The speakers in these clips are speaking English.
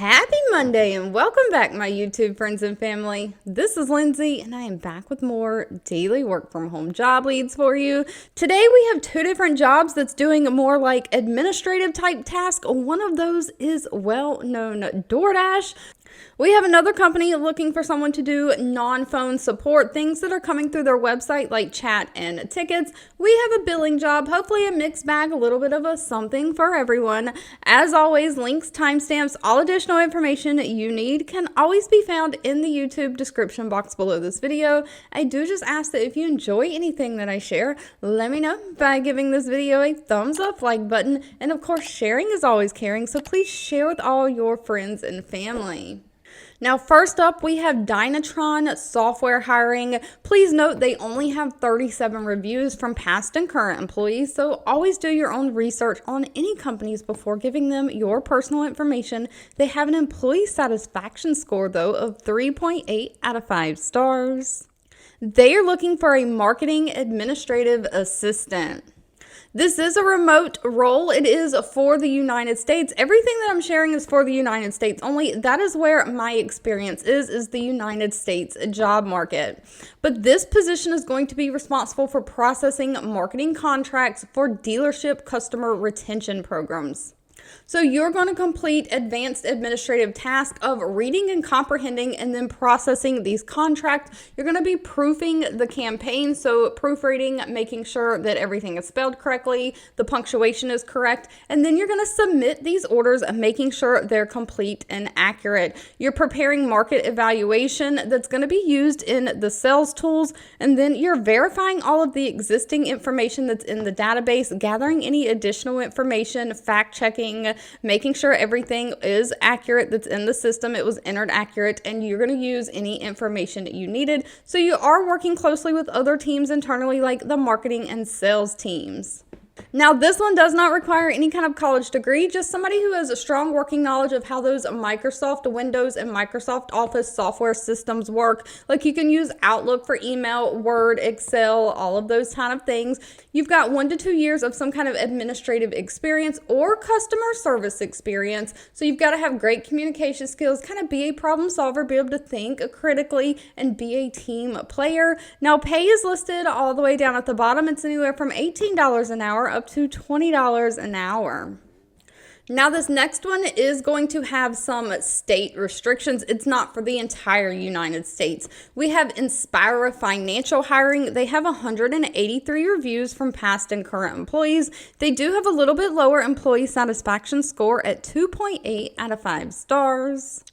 Happy Monday and welcome back, my YouTube friends and family. This is Lindsay and I am back with more daily work from home job leads for you. Today we have two different jobs that's doing more like administrative type task. One of those is well-known DoorDash. We have another company looking for someone to do non-phone support, things that are coming through their website like chat and tickets. We have a billing job, hopefully a mixed bag, a little bit of a something for everyone. As always, links, timestamps, all additional information you need can always be found in the YouTube description box below this video. I do just ask that if you enjoy anything that I share, let me know by giving this video a thumbs up, like button, and of course sharing is always caring, so please share with all your friends and family. Now, first up, we have Dynatron Software hiring. Please note they only have 37 reviews from past and current employees, so always do your own research on any companies before giving them your personal information. They have an employee satisfaction score, though, of 3.8 out of 5 stars. They are looking for a marketing administrative assistant. This is a remote role. It is for the United States. Everything that I'm sharing is for the United States only. That is where my experience is the United States job market. But this position is going to be responsible for processing marketing contracts for dealership customer retention programs. So you're going to complete advanced administrative tasks of reading and comprehending and then processing these contracts. You're going to be proofing the campaign, so proofreading, making sure that everything is spelled correctly, the punctuation is correct, and then you're going to submit these orders, making sure they're complete and accurate. You're preparing market evaluation that's going to be used in the sales tools, and then you're verifying all of the existing information that's in the database, gathering any additional information, fact-checking, making sure everything is accurate that's in the system, it was entered accurate, and you're going to use any information that you needed. So you are working closely with other teams internally like the marketing and sales teams. Now, this one does not require any kind of college degree, just somebody who has a strong working knowledge of how those Microsoft Windows and Microsoft Office software systems work. Like you can use Outlook for email, Word, Excel, all of those kind of things. You've got 1 to 2 years of some kind of administrative experience or customer service experience. So you've got to have great communication skills, kind of be a problem solver, be able to think critically, and be a team player. Now, pay is listed all the way down at the bottom. It's anywhere from $18 an hour up to $20 an hour. Now, this next one is going to have some state restrictions. It's not for the entire United States. We have Inspira Financial hiring. They have 183 reviews from past and current employees. They do have a little bit lower employee satisfaction score at 2.8 out of 5 stars.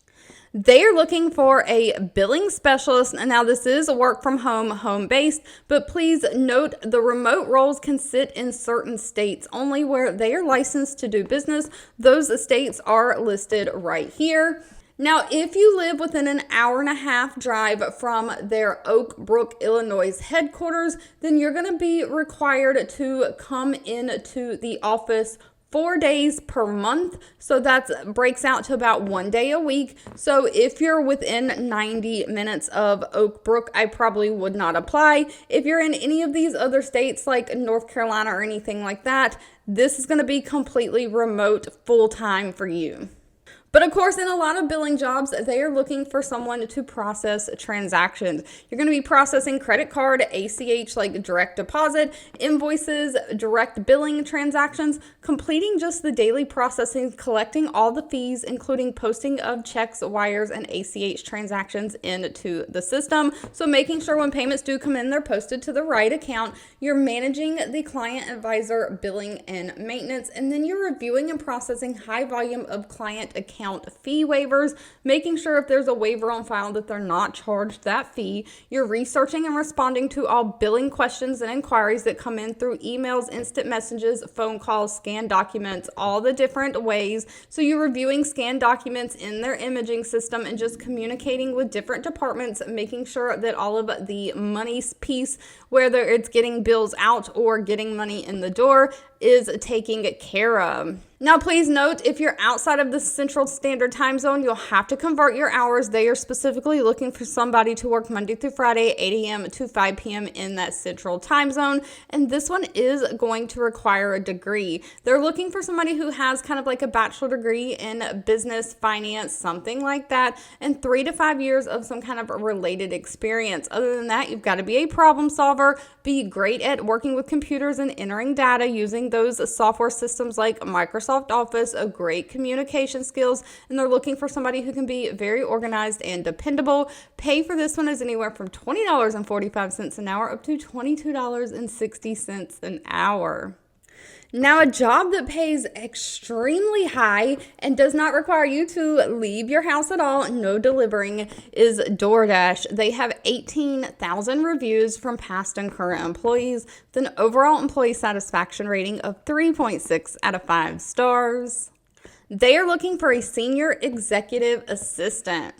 They are looking for a billing specialist. Now, this is a work from home, home-based, but please note the remote roles can sit in certain states only where they are licensed to do business. Those states are listed right here. Now, if you live within an hour-and-a-half drive from their Oak Brook, Illinois headquarters, then you're going to be required to come into the office 4 days per month, so that breaks out to about 1 day a week. So if you're within 90 minutes of Oak Brook, I probably would not apply. If you're in any of these other states like North Carolina or anything like that, this is going to be completely remote full-time for you. But of course, in a lot of billing jobs, they are looking for someone to process transactions. You're going to be processing credit card, ACH, like direct deposit, invoices, direct billing transactions, completing just the daily processing, collecting all the fees, including posting of checks, wires, and ACH transactions into the system. So making sure when payments do come in, they're posted to the right account. You're managing the client advisor billing and maintenance, and then you're reviewing and processing high volume of client account fee waivers, making sure if there's a waiver on file that they're not charged that fee. You're researching and responding to all billing questions and inquiries that come in through emails, instant messages, phone calls, scanned documents, all the different ways. So you're reviewing scanned documents in their imaging system and just communicating with different departments, making sure that all of the money piece, whether it's getting bills out or getting money in the door, is taken care of. Now, please note, if you're outside of the Central Standard Time Zone, you'll have to convert your hours. They are specifically looking for somebody to work Monday through Friday, 8 a.m. to 5 p.m. in that Central Time Zone. And this one is going to require a degree. They're looking for somebody who has kind of like a bachelor degree in business, finance, something like that, and 3 to 5 years of some kind of related experience. Other than that, you've got to be a problem solver, be great at working with computers and entering data using those software systems like Microsoft Office, a great communication skills, and they're looking for somebody who can be very organized and dependable. Pay for this one is anywhere from $20.45 an hour up to $22.60 an hour. Now, a job that pays extremely high and does not require you to leave your house at all, no delivering, is DoorDash. They have 18,000 reviews from past and current employees with an overall employee satisfaction rating of 3.6 out of 5 stars. They are looking for a senior executive assistant.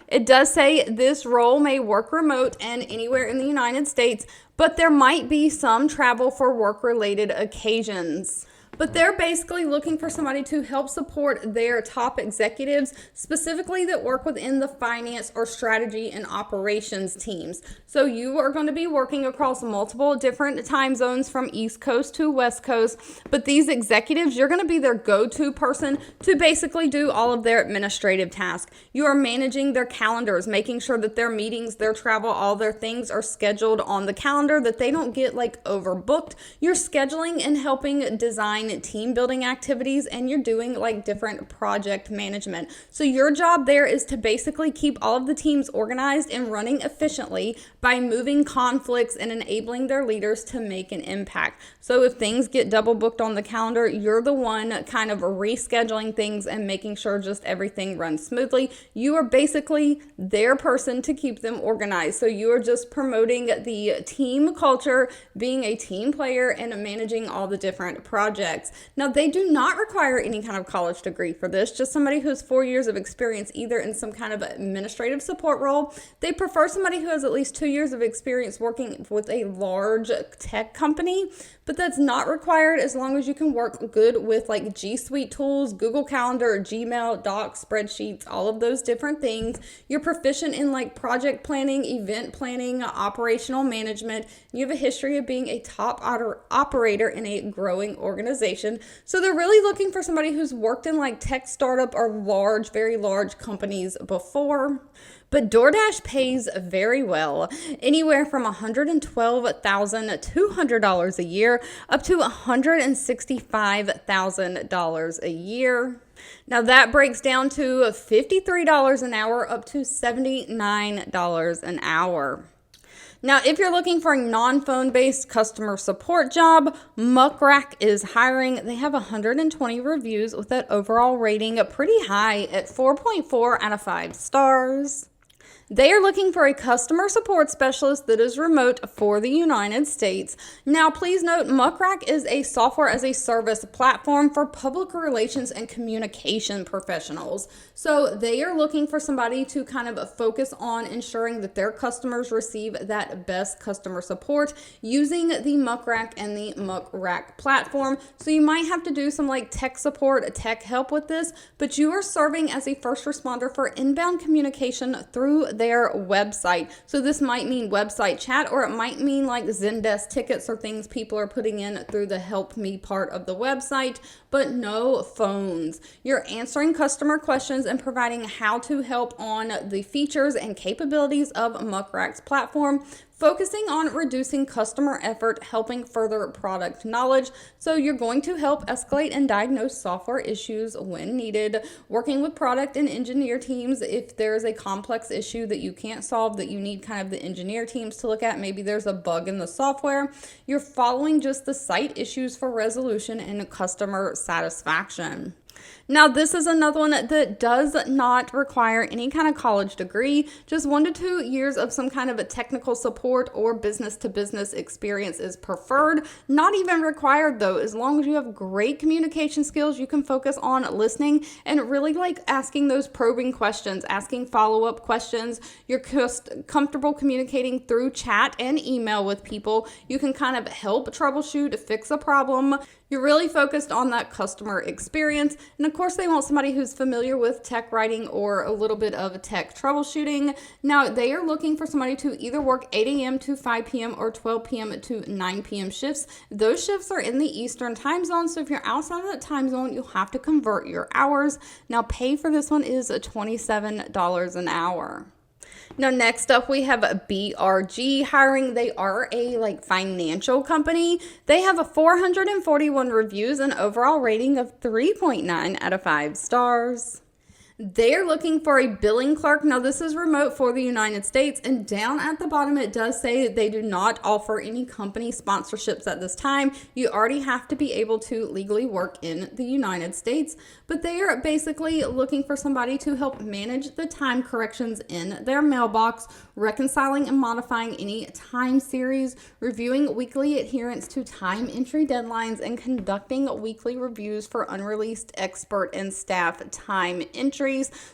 It does say this role may work remote and anywhere in the United States, but there might be some travel for work-related occasions. But they're basically looking for somebody to help support their top executives, specifically that work within the finance or strategy and operations teams. So you are going to be working across multiple different time zones from East Coast to West Coast. But these executives, you're going to be their go-to person to basically do all of their administrative tasks. You are managing their calendars, making sure that their meetings, their travel, all their things are scheduled on the calendar, that they don't get like overbooked. You're scheduling and helping design team building activities, and you're doing like different project management. So your job there is to basically keep all of the teams organized and running efficiently by moving conflicts and enabling their leaders to make an impact. So if things get double booked on the calendar, you're the one kind of rescheduling things and making sure just everything runs smoothly. You are basically their person to keep them organized. So you are just promoting the team culture, being a team player, and managing all the different projects. Now, they do not require any kind of college degree for this, just somebody who has 4 years of experience either in some kind of administrative support role. They prefer somebody who has at least 2 years of experience working with a large tech company, but that's not required as long as you can work good with like G Suite tools, Google Calendar, Gmail, Docs, spreadsheets, all of those different things. You're proficient in like project planning, event planning, operational management. You have a history of being a top operator in a growing organization. So they're really looking for somebody who's worked in like tech startup or large, very large companies before. But DoorDash pays very well, anywhere from $112,200 a year up to $165,000 a year. Now that breaks down to $53 an hour up to $79 an hour. Now, if you're looking for a non-phone-based customer support job, Muck Rack is hiring. They have 120 reviews with that overall rating pretty high at 4.4 out of 5 stars. They are looking for a customer support specialist that is remote for the United States. Now, please note, Muck Rack is a software as a service platform for public relations and communication professionals. So they are looking for somebody to kind of focus on ensuring that their customers receive that best customer support using the Muck Rack and the Muck Rack platform. So you might have to do some like tech support, tech help with this, but you are serving as a first responder for inbound communication through their website. So this might mean website chat, or it might mean like Zendesk tickets or things people are putting in through the help me part of the website, but no phones. You're answering customer questions and providing how to help on the features and capabilities of Muck Rack's platform, focusing on reducing customer effort, helping further product knowledge. So you're going to help escalate and diagnose software issues when needed, working with product and engineer teams if there's a complex issue that you can't solve that you need kind of the engineer teams to look at. Maybe there's a bug in the software. You're following just the site issues for resolution and customer satisfaction. Now, this is another one that does not require any kind of college degree. Just 1 to 2 years of some kind of a technical support or business to business experience is preferred. Not even required though. As long as you have great communication skills, you can focus on listening and really like asking those probing questions, asking follow-up questions. You're just comfortable communicating through chat and email with people. You can kind of help troubleshoot, fix a problem. You're really focused on that customer experience. And of course, they want somebody who's familiar with tech writing or a little bit of tech troubleshooting. Now, they are looking for somebody to either work 8 a.m. to 5 p.m. or 12 p.m. to 9 p.m. shifts. Those shifts are in the Eastern time zone. So if you're outside of that time zone, you'll have to convert your hours. Now, pay for this one is $27 an hour. Now, next up, we have BRG Hiring. They are a financial company. They have a 441 reviews and overall rating of 3.9 out of 5 stars. They're looking for a billing clerk. Now, this is remote for the United States, and down at the bottom, it does say that they do not offer any company sponsorships at this time. You already have to be able to legally work in the United States, but they are basically looking for somebody to help manage the time corrections in their mailbox, reconciling and modifying any time series, reviewing weekly adherence to time entry deadlines, and conducting weekly reviews for unreleased expert and staff time entries.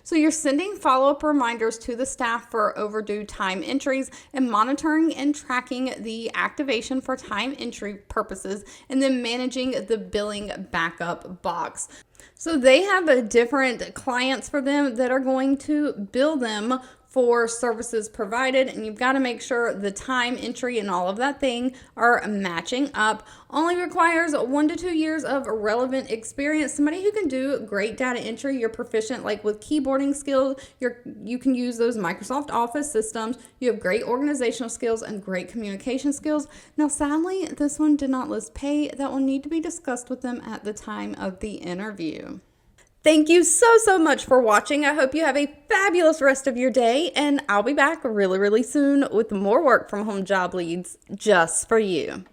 So you're sending follow-up reminders to the staff for overdue time entries and monitoring and tracking the activation for time entry purposes, and then managing the billing backup box. So they have different clients for them that are going to bill them for services provided, and you've got to make sure the time entry and all of that thing are matching up. Only requires 1 to 2 years of relevant experience. Somebody who can do great data entry. You're proficient with keyboarding skills. You can use those Microsoft Office systems. You have great organizational skills and great communication skills. Now, sadly, this one did not list pay. That will need to be discussed with them at the time of the interview. Thank you so much for watching. I hope you have a fabulous rest of your day, and I'll be back really soon with more work from home job leads just for you.